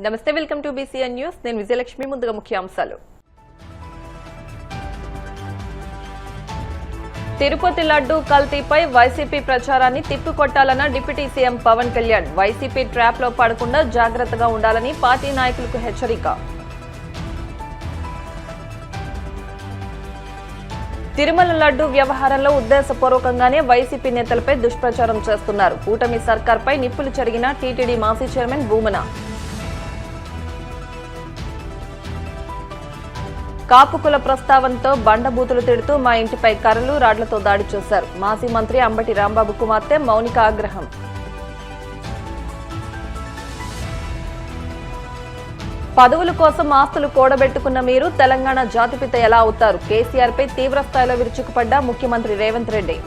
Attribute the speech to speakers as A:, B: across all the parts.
A: నమస్తే, welcome to BCN news. నేను విజయలక్ష్మి. ముందుగా ముఖ్యాంశాలు. తిరుపతి లడ్డు కల్తీపై వైసీపీ ప్రచారాన్ని తిప్పికొట్టాలన్న deputy CM Pawan Kalyan. YCP trap లో పడకుండా జాగ్రత్తగా ఉండాలని పార్టీ నాయకులకు హెచ్చరిక. తిరుమల లడ్డు వ్యవహారంలో ఉద్దేశపూర్వకంగానే వైసీపీ నేతలపై దుష్ప్రచారం చేస్తున్నారు. కూటమి సర్కార్పై నిప్పులు చెరిగిన టీటీడీ మాజీ చైర్మన్ భూమన. కాపుకుల ప్రస్తావనతో బండబూతులు తిడుతూ మా ఇంటిపై కర్రలు రాడ్లతో దాడి చేశారు. మాజీ మంత్రి అంబటి రాంబాబు కుమార్తె మౌనిక ఆగ్రహం. పదవుల కోసం ఆస్తులు కూడబెట్టుకున్న మీరు తెలంగాణ జాతిపిత ఎలా అవుతారు? కేసీఆర్ పై తీవ్ర స్థాయిలో విరుచుకుపడ్డ ముఖ్యమంత్రి రేవంత్ రెడ్డి.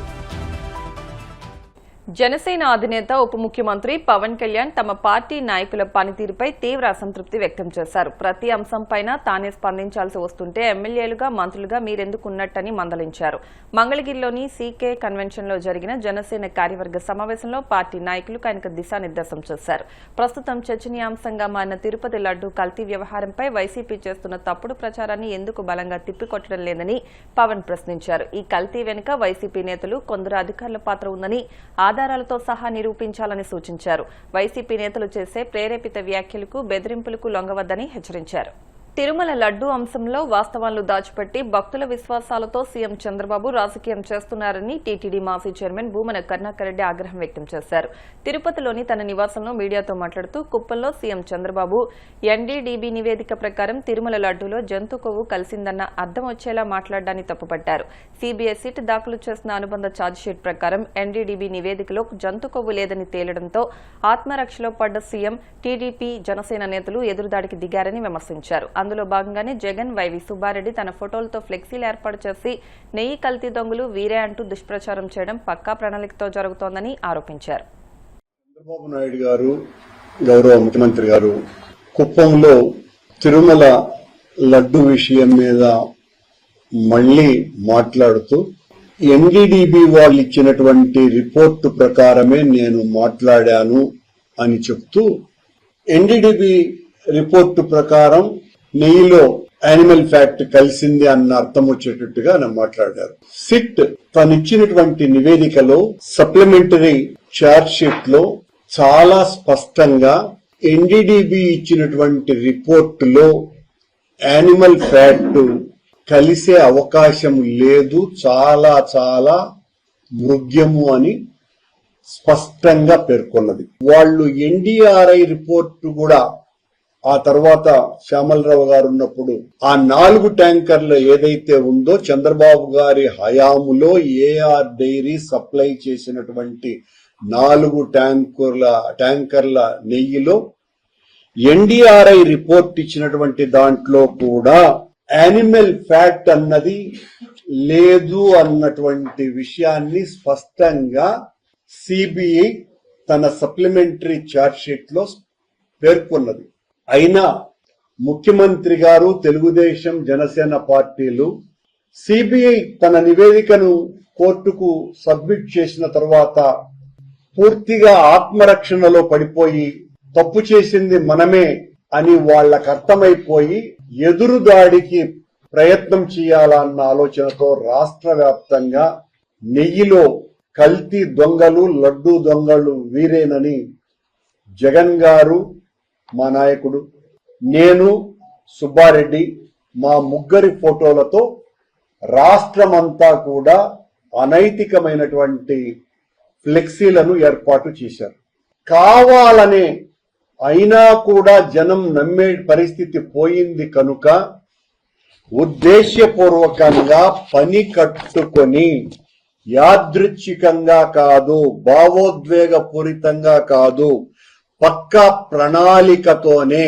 A: జనసేన అధినేత ఉప ముఖ్యమంత్రి పవన్ కళ్యాణ్ తమ పార్టీ నాయకుల పనితీరుపై తీవ్ర అసంతృప్తి వ్యక్తం చేశారు. ప్రతి అంశంపైన తానే స్పందించాల్సి వస్తుంటే ఎమ్మెల్యేలుగా మంత్రులుగా మీరెందుకు ఉన్నట్టని మందలించారు. మంగళగిరిలోని సీకే కన్వెన్షన్ లో జరిగిన జనసేన కార్యవర్గ సమావేశంలో పార్టీ నాయకులు ఆయనకు దిశానిర్దేశం చేశారు. ప్రస్తుతం చర్చనీయాంశంగా మారిన తిరుపతి లడ్డు కల్తీ వ్యవహారంపై వైసీపీ చేస్తున్న తప్పుడు ప్రచారాన్ని ఎందుకు బలంగా తిప్పికొట్టడం లేదని పవన్ ప్రశ్నించారు. ఈ కల్తీ వెనుక వైసీపీ నేతలు కొందరు అధికారుల పాత్ర ఉందని ఆధారాలతో సహా నిరూపించాలని సూచించారు. వైసీపీ నేతలు చేసే ప్రేరేపిత వ్యాఖ్యలకు బెదిరింపులకు లొంగవద్దని హెచ్చరించారు. తిరుమల లడ్డు అంశంలో వాస్తవాలను దాచిపెట్టి భక్తుల విశ్వాసాలతో సీఎం చంద్రబాబు రాజకీయం చేస్తున్నారని టీటీడీ మాజీ చైర్మన్ భూమన కరుణాకర్ రెడ్డి ఆగ్రహం వ్యక్తం చేశారు. తిరుపతిలోని తన నివాసంలో మీడియాతో మాట్లాడుతూ కుప్పంలో సీఎం చంద్రబాబు ఎన్డీడీబీ నివేదిక ప్రకారం తిరుమల లడ్డూలో జంతు కొవ్వు కలిసిందన్న అర్థం వచ్చేలా మాట్లాడడాన్ని తప్పుపట్టారు. సీబీఐ దాఖలు చేసిన అనుబంధ ఛార్జిషీట్ ప్రకారం ఎన్డీడీబీ నివేదికలో జంతు కొవ్వు లేదని తేలడంతో ఆత్మరక్షలో పడ్డ సీఎం, టీడీపీ, జనసేన నేతలు ఎదురుదాడికి దిగారని విమర్శించారు. అందులో భాగంగానే జగన్, వైవి సుబ్బారెడ్డి తన ఫోటోలతో ఫ్లెక్సీలు ఏర్పాటు చేసి నెయ్యి కల్తీ దొంగలు వీరే అంటూ దుష్ప్రచారం చేయడం పక్కా ప్రణాళికతో జరుగుతోందని ఆరోపించారు.
B: చంద్రబాబు నాయుడు గారు, గౌరవ ముఖ్యమంత్రి గారు కుప్పంలో తిరుమల లడ్డు విషయం మీద మళ్లీ మాట్లాడుతూ ఎన్డీడీబీ వాళ్ళు ఇచ్చినటువంటి రిపోర్టు ప్రకారమే నేను మాట్లాడాను అని చెప్తూ ఎన్డీడీబీ రిపోర్టు ప్రకారం నెయ్యిలో యానిమల్ ఫ్యాట్ కలిసింది అన్న అర్థం వచ్చేటట్టుగా ఆయన మాట్లాడారు. సిట్ తనిచ్చినటువంటి నివేదికలో సప్లిమెంటరీ ఛార్జ్ షీట్ లో చాలా స్పష్టంగా ఎన్డీడీబీ ఇచ్చినటువంటి రిపోర్టులో యానిమల్ ఫ్యాట్ కలిసే అవకాశం లేదు, చాలా చాలా మృగ్యము అని స్పష్టంగా పేర్కొన్నది. వాళ్ళు ఎన్డీఆర్ఐ రిపోర్టు కూడా ఆ తర్వాత శ్యామలరావు గారు ఉన్నప్పుడు ఆ 4 ట్యాంకర్లు ఏదైతే ఉందో చంద్రబాబు గారి హయాములో ఏఆర్ డైరీ సప్లై చేసినటువంటి 4 ట్యాంకర్ల నెయ్యిలో ఎన్డీఆర్ఐ రిపోర్ట్ ఇచ్చినటువంటి దాంట్లో కూడా యానిమల్ ఫ్యాట్ అన్నది లేదు అన్నటువంటి విషయాన్ని స్పష్టంగా సిబిఐ తన సప్లిమెంటరీ ఛార్జ్ షీట్ లో పేర్కొన్నది. అయినా ముఖ్యమంత్రి గారు, తెలుగుదేశం, జనసేన పార్టీలు సిబిఐ తన నివేదికను కోర్టుకు సబ్మిట్ చేసిన తర్వాత పూర్తిగా ఆత్మరక్షణలో పడిపోయి తప్పు చేసింది మనమే అని వాళ్లకు అర్థమైపోయి ఎదురుదాడికి ప్రయత్నం చేయాలన్న ఆలోచనతో రాష్ట్ర వ్యాప్తంగా నెయ్యిలో కల్తీ దొంగలు, లడ్డూ దొంగలు వీరేనని జగన్ గారు, మా నాయకుడు, నేను, సుబ్బారెడ్డి మా ముగ్గురి ఫోటోలతో రాష్ట్రమంతా కూడా అనైతికమైనటువంటి ఫ్లెక్సీలను ఏర్పాటు చేశారు. కావాలనే అయినా కూడా జనం నమ్మే పరిస్థితి పోయింది కనుక ఉద్దేశ్యపూర్వకంగా పని కట్టుకొని యాదృచ్ఛికంగా కాదు, భావోద్వేగపూరితంగా కాదు, పక్కా ప్రణాళికతోనే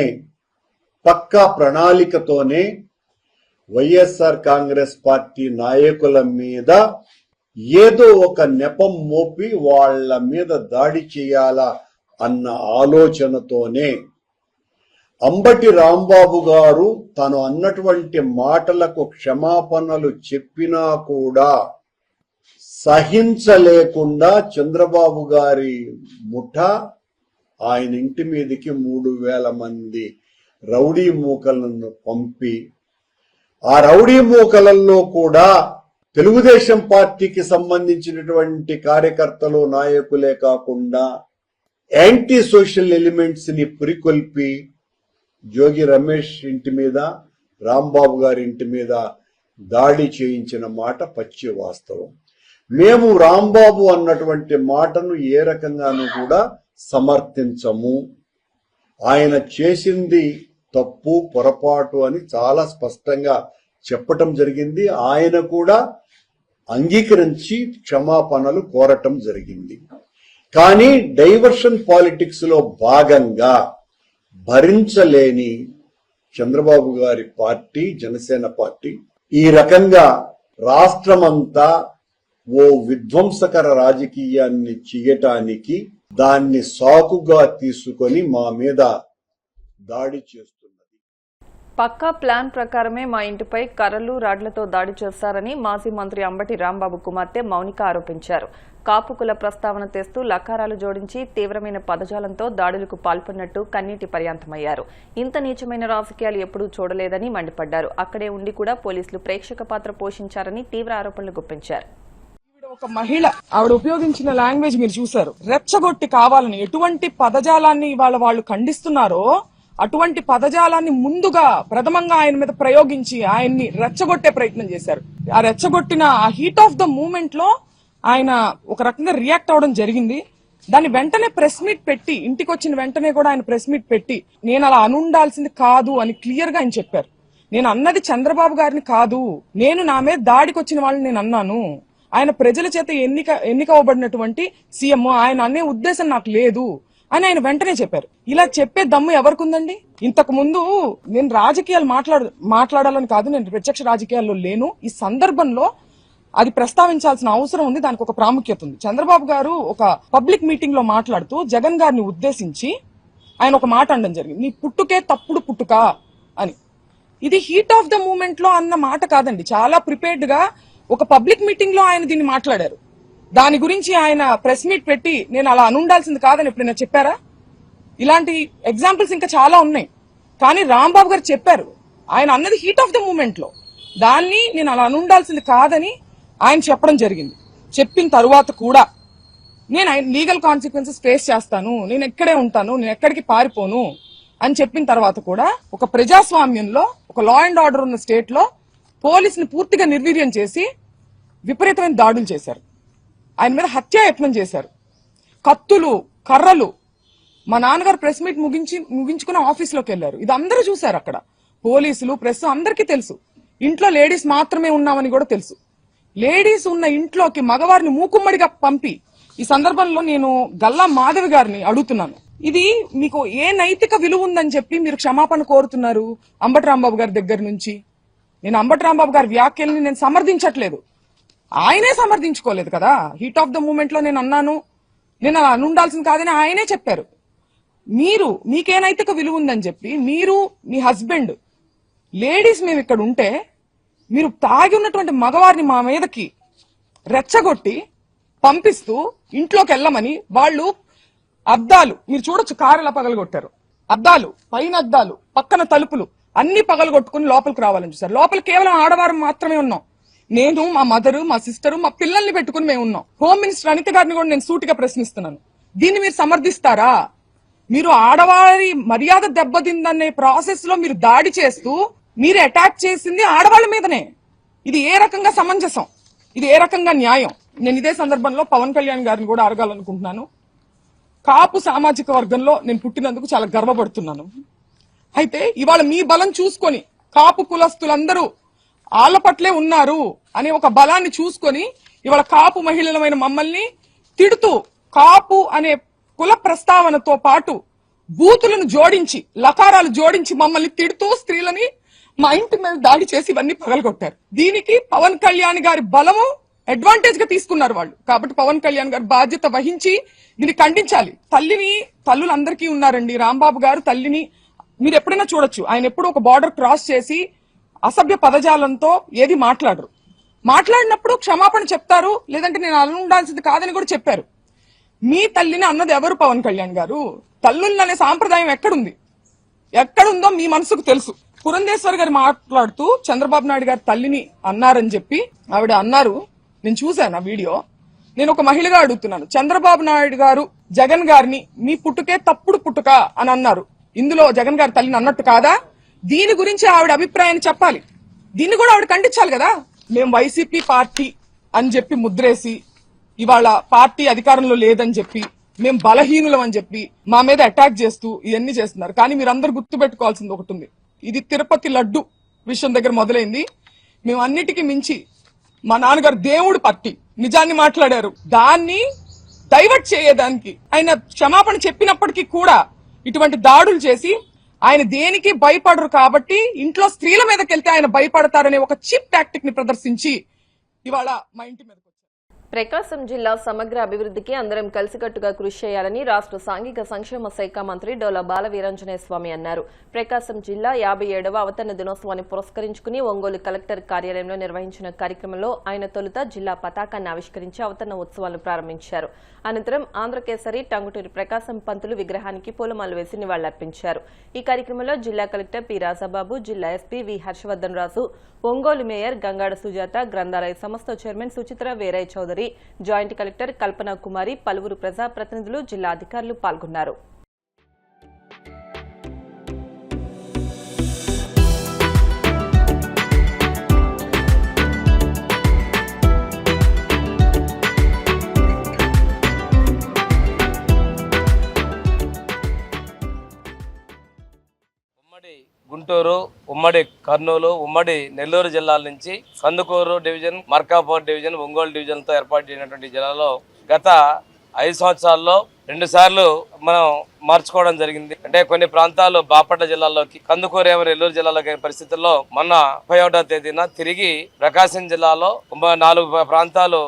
B: వైఎస్ఆర్ కాంగ్రెస్ పార్టీ నాయకుల మీద ఏదో ఒక నెపం మోపి వాళ్ల మీద దాడి చేయాలా అన్న ఆలోచనతోనే అంబటి రాంబాబు గారు తను అన్నటువంటి మాటలకు క్షమాపణలు చెప్పినా కూడా సహించలేకుండా చంద్రబాబు గారి ముఠా ఆయన ఇంటి మీదకి 3,000 మంది రౌడీ మూకలను పంపి ఆ రౌడీ మూకలలో కూడా తెలుగుదేశం పార్టీకి సంబంధించినటువంటి కార్యకర్తలు నాయకులే కాకుండా యాంటీ సోషల్ ఎలిమెంట్స్ ని పురికొల్పి జోగి రమేష్ ఇంటి మీద, రాంబాబు గారి ఇంటి మీద దాడి చేయించిన మాట పచ్చి వాస్తవం. మేము రాంబాబు అన్నటువంటి మాటను ఏ రకంగానూ కూడా సమర్థించము. ఆయన చేసింది తప్పు, పొరపాటు అని చాలా స్పష్టంగా చెప్పటం జరిగింది. ఆయన కూడా అంగీకరించి క్షమాపణలు కోరటం జరిగింది. కానీ డైవర్షన్ పాలిటిక్స్ లో భాగంగా భరించలేని చంద్రబాబు గారి పార్టీ, జనసేన పార్టీ ఈ రకంగా రాష్ట్రమంతా ఓ విధ్వంసకర రాజకీయాన్ని చేయటానికి దాన్ని సాకుగా తీసుకొని మా మీద దాడి చేస్తున్నది.
A: పక్కా ప్లాన్ ప్రకారమే మా ఇంటిపై కర్రలు, రాడ్లతో దాడి చేశారని మాజీ మంత్రి అంబటి రాంబాబు కుమార్తె మౌనిక ఆరోపించారు. కాపు కుల ప్రస్తావన తెస్తూ లకారాలు జోడించి తీవ్రమైన పదజాలంతో దాడులకు పాల్పడినట్టు కన్నీటి పర్యాంతమయ్యారు. ఇంత నీచమైన రాజకీయాలు ఎప్పుడూ చూడలేదని మండిపడ్డారు. అక్కడే ఉండి కూడా పోలీసులు ప్రేక్షక పాత్ర పోషించారని తీవ్ర ఆరోపణలు గుప్పించారు.
C: ఒక మహిళ ఆవిడ ఉపయోగించిన లాంగ్వేజ్ మీరు చూశారు. రెచ్చగొట్టి కావాలని ఎటువంటి పదజాలాన్ని ఇవాళ వాళ్ళు ఖండిస్తున్నారో అటువంటి పదజాలాన్ని ముందుగా ప్రథమంగా ఆయన మీద ప్రయోగించి ఆయన్ని రెచ్చగొట్టే ప్రయత్నం చేశారు. ఆ రెచ్చగొట్టిన ఆ హీట్ ఆఫ్ ద మూమెంట్ లో ఆయన ఒక రకంగా రియాక్ట్ అవడం జరిగింది. దాన్ని వెంటనే ప్రెస్ మీట్ పెట్టి, ఇంటికి వచ్చిన వెంటనే కూడా ఆయన ప్రెస్ మీట్ పెట్టి నేను అలా అనుండాల్సింది కాదు అని క్లియర్ గా ఆయన చెప్పారు. నేను అన్నది చంద్రబాబు గారిని కాదు, నేను నా మీద దాడికి వచ్చిన వాళ్ళని నేను అన్నాను. ఆయన ప్రజల చేత ఎన్నికవబడినటువంటి సీఎం, ఆయన అనే ఉద్దేశం నాకు లేదు అని ఆయన వెంటనే చెప్పారు. ఇలా చెప్పే దమ్ము ఎవరికి ఉందండి? ఇంతకు ముందు నేను రాజకీయాలు మాట్లాడాలని కాదు, నేను ప్రత్యక్ష రాజకీయాల్లో లేను. ఈ సందర్భంలో అది ప్రస్తావించాల్సిన అవసరం ఉంది, దానికి ఒక ప్రాముఖ్యత ఉంది. చంద్రబాబు గారు ఒక పబ్లిక్ మీటింగ్ లో మాట్లాడుతూ జగన్ గారిని ఉద్దేశించి ఆయన ఒక మాట అనడం జరిగింది, నీ పుట్టుకే తప్పుడు పుట్టుక అని. ఇది హీట్ ఆఫ్ ద మూమెంట్ లో అన్న మాట కాదండి. చాలా ప్రిపేర్డ్ గా ఒక పబ్లిక్ మీటింగ్ లో ఆయన దీన్ని మాట్లాడారు. దాని గురించి ఆయన ప్రెస్ మీట్ పెట్టి నేను అలా అనుండాల్సింది కాదని ఎప్పుడైనా చెప్పారా? ఇలాంటి ఎగ్జాంపుల్స్ ఇంకా చాలా ఉన్నాయి. కానీ రాంబాబు గారు చెప్పారు, ఆయన అన్నది హీట్ ఆఫ్ ద మూమెంట్ లో, దాన్ని నేను అలా అనుండాల్సింది కాదని ఆయన చెప్పడం జరిగింది. చెప్పిన తరువాత కూడా నేను లీగల్ కాన్సిక్వెన్సెస్ ఫేస్ చేస్తాను, నేను ఎక్కడే ఉంటాను, నేను ఎక్కడికి పారిపోను అని చెప్పిన తర్వాత కూడా ఒక ప్రజాస్వామ్యంలో, ఒక లా అండ్ ఆర్డర్ ఉన్న స్టేట్ లో పోలీసుని పూర్తిగా నిర్వీర్యం చేసి విపరీతమైన దాడులు చేశారు. ఆయన మీద హత్యాయత్నం చేశారు. కత్తులు, కర్రలు. మా నాన్నగారు ప్రెస్ మీట్ ముగించుకుని ఆఫీస్లోకి వెళ్లారు. ఇది అందరూ చూశారు. అక్కడ పోలీసులు, ప్రెస్ అందరికీ తెలుసు. ఇంట్లో లేడీస్ మాత్రమే ఉన్నామని కూడా తెలుసు. లేడీస్ ఉన్న ఇంట్లోకి మగవారిని మూకుమ్మడిగా పంపి, ఈ సందర్భంలో నేను గల్లా మాధవి గారిని అడుగుతున్నాను, ఇది మీకు ఏ నైతిక విలువ ఉందని చెప్పి మీరు క్షమాపణ కోరుతున్నారు అంబటి రాంబాబు గారి దగ్గర నుంచి? నేను అంబటి రాంబాబు గారి వ్యాఖ్యల్ని నేను సమర్థించట్లేదు, ఆయనే సమర్థించుకోలేదు కదా. హీట్ ఆఫ్ ద మూమెంట్ లో నేను అన్నాను, నేను అలా అనుండాల్సింది కాదని ఆయనే చెప్పారు. మీకే నైతిక విలువ ఉందని చెప్పి మీరు, మీ హస్బెండ్, లేడీస్ మేము ఇక్కడ ఉంటే మీరు తాగి ఉన్నటువంటి మగవారిని మా మీదకి రెచ్చగొట్టి పంపిస్తూ ఇంట్లోకి వెళ్ళమని, వాళ్ళు అద్దాలు మీరు చూడొచ్చు, కారు ఎలా పగలగొట్టారు, అద్దాలు, పైన అద్దాలు, పక్కన తలుపులు అన్ని పగలగొట్టుకుని లోపలికి రావాలని చూసారు. లోపల కేవలం ఆడవారు మాత్రమే ఉన్నాం. నేను, మా మదరు, మా సిస్టరు, మా పిల్లల్ని పెట్టుకుని మేము ఉన్నాం. హోమ్ మినిస్టర్ అనిత గారిని కూడా నేను సూటిగా ప్రశ్నిస్తున్నాను, దీన్ని మీరు సమర్థిస్తారా? మీరు ఆడవారి మర్యాద దెబ్బతిందనే ప్రాసెస్ లో మీరు దాడి చేస్తూ మీరు అటాక్ చేసింది ఆడవాళ్ళ మీదనే. ఇది ఏ రకంగా సమంజసం? ఇది ఏ రకంగా న్యాయం? నేను ఇదే సందర్భంలో పవన్ కళ్యాణ్ గారిని కూడా అడగాలనుకుంటున్నాను. కాపు సామాజిక వర్గంలో నేను పుట్టినందుకు చాలా గర్వపడుతున్నాను. అయితే ఇవాళ మీ బలం చూసుకొని కాపు కులస్తులందరూ ఆళ్ల పట్లే ఉన్నారు అనే ఒక బలాన్ని చూసుకొని ఇవాళ కాపు మహిళలమైన మమ్మల్ని తిడుతూ, కాపు అనే కుల ప్రస్తావనతో పాటు బూతులను జోడించి, లకారాలు జోడించి మమ్మల్ని తిడుతూ స్త్రీలని మా ఇంటి మీద దాడి చేసి ఇవన్నీ పగలగొట్టారు. దీనికి పవన్ కళ్యాణ్ గారి బలము అడ్వాంటేజ్ గా తీసుకున్నారు వాళ్ళు. కాబట్టి పవన్ కళ్యాణ్ గారు బాధ్యత వహించి దీన్ని ఖండించాలి. తల్లులందరికీ ఉన్నారండి. రాంబాబు గారు తల్లిని మీరు ఎప్పుడైనా చూడొచ్చు, ఆయన ఎప్పుడు ఒక బార్డర్ క్రాస్ చేసి అసభ్య పదజాలంతో ఏది మాట్లాడరు. మాట్లాడినప్పుడు క్షమాపణ చెప్తారు, లేదంటే నేను అలా ఉండాల్సింది కాదని కూడా చెప్పారు. మీ తల్లిని అన్నది ఎవరు పవన్ కళ్యాణ్ గారు? తల్లులనే సాంప్రదాయం ఎక్కడుందో మీ మనసుకు తెలుసు. పురంధేశ్వర్ గారు మాట్లాడుతూ చంద్రబాబు నాయుడు గారి తల్లిని అన్నారని చెప్పి ఆవిడ అన్నారు. నేను చూశాను ఆ వీడియో. నేను ఒక మహిళగా అడుగుతున్నాను, చంద్రబాబు నాయుడు గారు జగన్ గారిని మీ పుట్టుకే తప్పుడు పుట్టుక అని అన్నారు. ఇందులో జగన్ గారి తల్లిని అన్నట్టు కాదా? దీని గురించి ఆవిడ అభిప్రాయాన్ని చెప్పాలి. దీన్ని కూడా ఆవిడ ఖండించాలి కదా. మేము వైసీపీ పార్టీ అని చెప్పి ముద్రేసి ఇవాళ పార్టీ అధికారంలో లేదని చెప్పి మేము బలహీనులం అని చెప్పి మా మీద అటాక్ చేస్తూ ఇవన్నీ చేస్తున్నారు. కానీ మీరందరూ గుర్తు పెట్టుకోవాల్సింది ఒకటి ఉంది. ఇది తిరుపతి లడ్డు విషయం దగ్గర మొదలైంది. మేము అన్నిటికీ మించి మా నాన్నగారు దేవుడు పార్టీ నిజాన్ని మాట్లాడారు. దాన్ని డైవర్ట్ చేయడానికి ఆయన క్షమాపణ చెప్పినప్పటికీ కూడా ఇటువంటి దాడులు చేసి ఆయన దేనికి భయపడరు కాబట్టి ఇంట్లో స్త్రీల మీదకి వెళ్తే ఆయన భయపడతారనే ఒక చీప్ టాక్టిక్ ని ప్రదర్శించి ఇవాళ మా ఇంటి మీదకి
A: ప్రకాశం జిల్లా సమగ్ర అభివృద్ధికి అందరం కలిసికట్టుగా కృషి చేయాలని రాష్ట్ర సాంఘిక సంక్షేమ శాఖ మంత్రి డోలా బాల వీరాంజనేయ స్వామి అన్నారు. ప్రకాశం జిల్లా 57వ అవతరణ దినోత్సవాన్ని పురస్కరించుకుని ఒంగోలు కలెక్టర్ కార్యాలయంలో నిర్వహించిన కార్యక్రమంలో ఆయన తొలుత జిల్లా పతాకాన్ని ఆవిష్కరించి అవతరణ ఉత్సవాలను ప్రారంభించారు. అనంతరం ఆంధ్రకేసరి టంగుటూరి ప్రకాశం పంతులు విగ్రహానికి పూలమాలలు వేసి నివాళులర్పించారు. ఈ కార్యక్రమంలో జిల్లా కలెక్టర్ పి రాజాబాబు, జిల్లా SP V Harshavardhan Raju, Ongole mayor Gangada Sujatha, గ్రంథాలయ సంస్థ chairman Suchitra Veeraiah Chowdary, joint collector Kalpana Kumari, పలువురు ప్రజాప్రతినిధులు, జిల్లా అధికారులు పాల్గొన్నారు.
D: గుంటూరు, ఉమ్మడి కర్నూలు, ఉమ్మడి నెల్లూరు జిల్లాల నుంచి కందుకూరు డివిజన్, మార్కాపూర్ డివిజన్, ఒంగోలు డివిజన్తో ఏర్పాటు చేసినటువంటి జిల్లాలో గత 5 సంవత్సరాల్లో 2 సార్లు మనం మార్చుకోవడం జరిగింది. అంటే కొన్ని ప్రాంతాలు బాపట్ల జిల్లాలోకి, కందుకూరు ఏమో నెల్లూరు జిల్లాలోకి పరిస్థితుల్లో మొన్న 31వ తేదీన తిరిగి ప్రకాశం జిల్లాలో 4 ప్రాంతాలు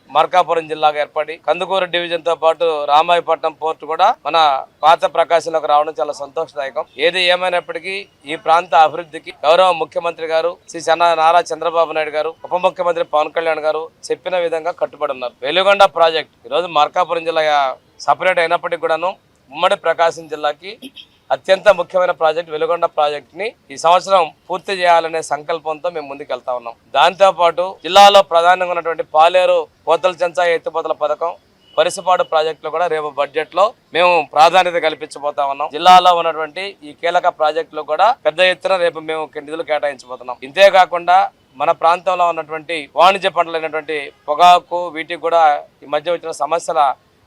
D: మార్కాపురం జిల్లాగా ఏర్పడి కందుకూరు డివిజన్ తో పాటు రామాయపట్నం పోర్టు కూడా మన పాత ప్రకాశంలోకి రావడం చాలా సంతోషదాయకం. ఏది ఏమైనప్పటికీ ఈ ప్రాంత అభివృద్ధికి గౌరవ ముఖ్యమంత్రి గారు శ్రీ నారా చంద్రబాబు నాయుడు గారు, ఉప ముఖ్యమంత్రి పవన్ కళ్యాణ్ గారు చెప్పిన విధంగా కట్టుబడి ఉన్నారు. వెలుగొండ ప్రాజెక్ట్ ఈరోజు మార్కాపురం జిల్లా సపరేట్ అయినప్పటికీ కూడాను ఉమ్మడి ప్రకాశం జిల్లాకి అత్యంత ముఖ్యమైన ప్రాజెక్ట్ వెలుగొండ ప్రాజెక్ట్ ని ఈ సంవత్సరం పూర్తి చేయాలనే సంకల్పంతో మేము ముందుకెళ్తా ఉన్నాం. దాంతో పాటు జిల్లాలో ప్రధానంగా ఉన్నటువంటి పాలేరు పోతల చెంచా ఎత్తిపోతల పథకం, పరిసిపాడు ప్రాజెక్టులు కూడా రేపు బడ్జెట్ లో మేము ప్రాధాన్యత కల్పించబోతా ఉన్నాం. జిల్లాలో ఉన్నటువంటి ఈ కీలక ప్రాజెక్టులు కూడా పెద్ద ఎత్తున రేపు మేము నిధులు కేటాయించబోతున్నాం. ఇంతేకాకుండా మన ప్రాంతంలో ఉన్నటువంటి వాణిజ్య పంటలైనటువంటి పొగాకు, వీటికి కూడా ఈ మధ్య వచ్చిన సమస్యల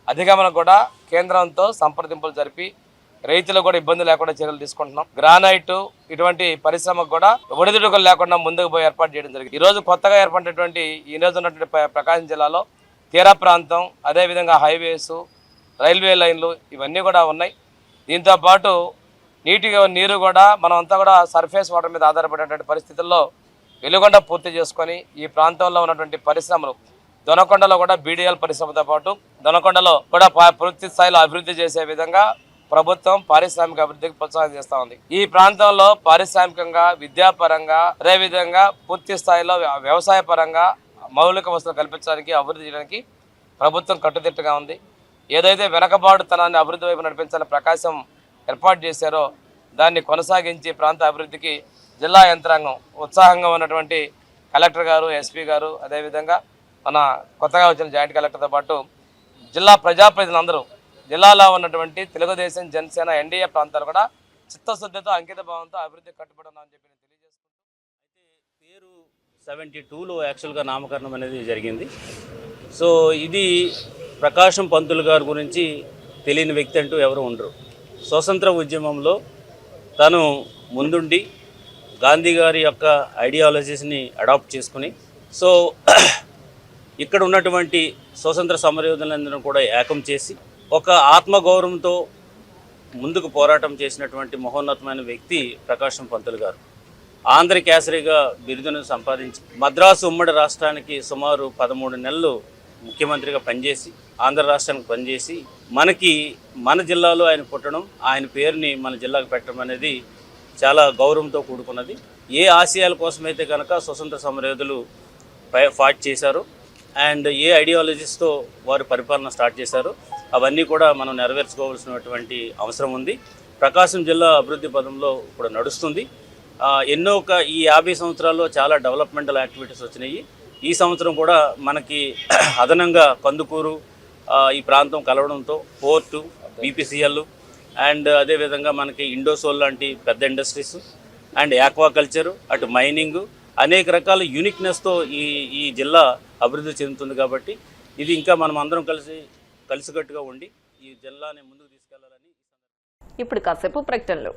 D: అధిగమనం కూడా కేంద్రంతో సంప్రదింపులు జరిపి రైతులు కూడా ఇబ్బంది లేకుండా చర్యలు తీసుకుంటున్నాం. గ్రానైట్ ఇటువంటి పరిశ్రమకు కూడా ఒడిదుడుకులు లేకుండా ముందుకు పోయి ఏర్పాటు చేయడం జరిగింది. ఈ రోజు కొత్తగా ఏర్పడినటువంటి ఈ రోజు ఉన్నటువంటి ప్రకాశం జిల్లాలో తీర ప్రాంతం, అదేవిధంగా హైవేస్, రైల్వే లైన్లు ఇవన్నీ కూడా ఉన్నాయి. దీంతో పాటు నీరు కూడా మనం అంతా కూడా సర్ఫేస్ వాటర్ మీద ఆధారపడేటువంటి పరిస్థితుల్లో వెలుగొండ పూర్తి చేసుకొని ఈ ప్రాంతంలో ఉన్నటువంటి పరిశ్రమలు దొనకొండలో కూడా బీడీఎల్ పరిశ్రమతో పాటు దొనకొండలో కూడా పూర్తి స్థాయిలో అభివృద్ధి చేసే విధంగా ప్రభుత్వం పారిశ్రామిక అభివృద్ధికి ప్రోత్సాహం చేస్తా ఉంది. ఈ ప్రాంతంలో పారిశ్రామికంగా, విద్యాపరంగా, అదేవిధంగా పూర్తి స్థాయిలో వ్యవసాయ పరంగా మౌలిక వసతులు కల్పించడానికి, అభివృద్ధి చేయడానికి ప్రభుత్వం కట్టుదిట్టగా ఉంది. ఏదైతే వెనకబాటుతనాన్ని అభివృద్ధి వైపు నడిపించాలని ప్రకాశం ఏర్పాటు చేశారో దాన్ని కొనసాగించి ప్రాంత అభివృద్ధికి జిల్లా యంత్రాంగం ఉత్సాహంగా ఉన్నటువంటి కలెక్టర్ గారు, ఎస్పీ గారు, అదేవిధంగా మన కొత్తగా వచ్చిన జాయింట్ కలెక్టర్తో పాటు జిల్లా ప్రజాప్రతినిధులందరూ జిల్లాలో ఉన్నటువంటి తెలుగుదేశం, జనసేన, ఎన్డీఏ ప్రాంతాలు కూడా చిత్తశుద్ధితో, అంకిత భావంతో అభివృద్ధి కట్టుబడి ఉన్నామని చెప్పి నేను తెలియజేసుకుంటూ,
E: అయితే పేరు 72లో యాక్చువల్గా నామకరణం అనేది జరిగింది. సో ఇది ప్రకాశం పంతులు గారి గురించి తెలియని వ్యక్తి అంటూ ఎవరు ఉండరు. స్వతంత్ర ఉద్యమంలో తను ముందుండి గాంధీ గారి యొక్క ఐడియాలజీస్ని అడాప్ట్ చేసుకుని, సో ఇక్కడ ఉన్నటువంటి స్వతంత్ర సమరయోధులందరూ కూడా ఏకం చేసి ఒక ఆత్మగౌరవంతో ముందుకు పోరాటం చేసినటువంటి మహోన్నతమైన వ్యక్తి ప్రకాశం పంతులు గారు. ఆంధ్ర కేసరిగా బిరుదును సంపాదించి మద్రాసు ఉమ్మడి రాష్ట్రానికి సుమారు 13 నెలలు ముఖ్యమంత్రిగా పనిచేసి, ఆంధ్ర రాష్ట్రానికి పనిచేసి, మన జిల్లాలో ఆయన పుట్టడం, ఆయన పేరుని మన జిల్లాకు పెట్టడం అనేది చాలా గౌరవంతో కూడుకున్నది. ఏ ఆశయాల కోసమైతే కనుక స్వతంత్ర సమరయోధులు ఫైట్ చేశారు అండ్ ఏ ఐడియాలజీస్తో వారు పరిపాలన స్టార్ట్ చేశారు, అవన్నీ కూడా మనం నెరవేర్చుకోవాల్సినటువంటి అవసరం ఉంది. ప్రకాశం జిల్లా అభివృద్ధి పదంలో ఇప్పుడు నడుస్తుంది. ఈ 50 సంవత్సరాల్లో చాలా డెవలప్మెంటల్ యాక్టివిటీస్ వచ్చినాయి. ఈ సంవత్సరం కూడా మనకి అదనంగా కందుకూరు ఈ ప్రాంతం కలవడంతో పోర్టు, బీపీసీఎల్ అండ్ అదేవిధంగా మనకి ఇండోసోల్ లాంటి పెద్ద ఇండస్ట్రీస్ అండ్ ఆక్వాకల్చరు, అటు మైనింగ్, అనేక రకాల యూనిక్నెస్తో ఈ జిల్లా అభివృద్ధి చెందుతుంది. కాబట్టి ఇది ఇంకా మనం అందరం కలిసికట్టుగా ఉండి ఈ జిల్లాని ముందుకు తీసుకెళ్లాలని.
A: ఇప్పుడు కాసేపు ప్రకటనలు.